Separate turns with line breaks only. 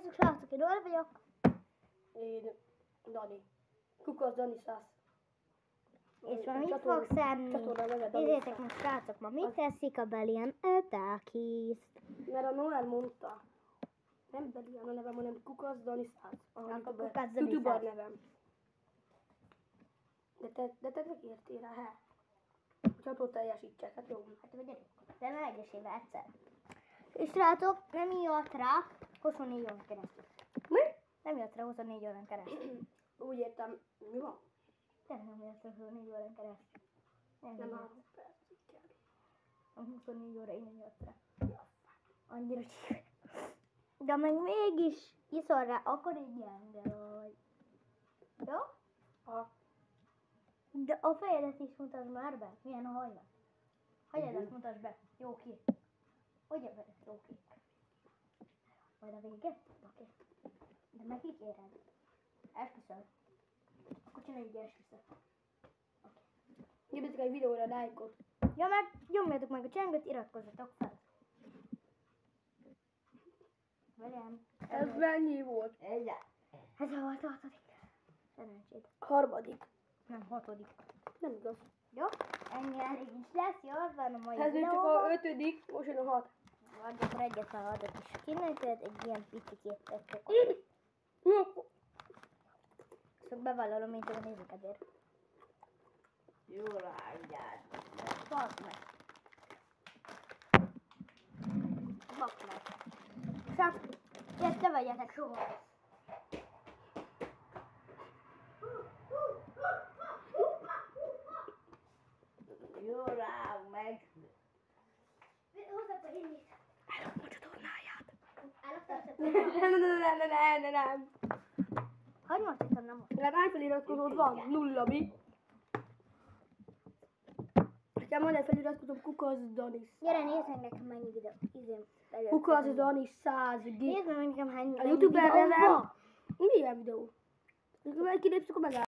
Sziasztok srácok, én Dóra vagyok.
Én Dani. Kukasz Dani 100.
És ma mit fog szenni? Nézzétek meg srácok, ma mit teszik a Belian Etakiszt?
Mert a Noel mondta. Nem Belian a nevem, hanem Kukasz Dani 100.
Kukasz Dani 100.
YouTuber nevem. De te megértél rá, he? Csatot teljesítsek, hát jó.
Hát vagy gyerünk. De nem egyesével egyszer. És srácok, nem jött rá 24 órán keresztül.
Mi?
Nem jött rá 24 órán keresztül.
Úgy értem, mi van?
Tényleg nem jött rá 24 órán keresztül.
Nem 3 percig kell.
A 24 óra én jött rá. Annyira csík. De meg mégis iszol rá, akkor így gyenge vagy. Jó?
Ha.
De a fejedet is mutasd már be. Milyen a hajad? Hajadat mutasd be. Jó ki. Hogy a veled jó ki. Majd a vége? Oké. De megígéred. Esküszöm. Akkor csinálj egy esküszöt. Oké.
Nyomjatok egy videóra lájkot.
Ja, meg nyomjatok meg a csengőt, iratkozzatok fel. Velem.
Ez mennyi volt?
Ez a volt a 6. Szerencséd.
3.
Nem, 6.
Nem igaz.
Jó? Ennyi elég is lesz, jó? Az van a mai
Ez csak a 5. most jön a 6.
Vagy akkor egyet a 6-ot is kinőtted, egy ilyen picikét tettek. Szóval bevállalom, mint a nézőkedért.
Jó rágyád.
Bakd meg. Bakd meg. Csak, te vegyetek soha.
Jó rá, meg.
Hozzak a hinnit.
Elrakom a csatornáját.
Elraktam
Nem.
Hagyj most itt, nem most.
Mert hány feliratkozód van? 0, mi? Nekem van egy feliratkozóm Kukasz Dani.
Gyere, nézd meg nekem mennyi videó.
Kukasz Dani 100 gig.
Nézd meg nekem hány
A YouTuber
videó
nevem.
van.
Milyen videó? Kilépsz, akkor megáll.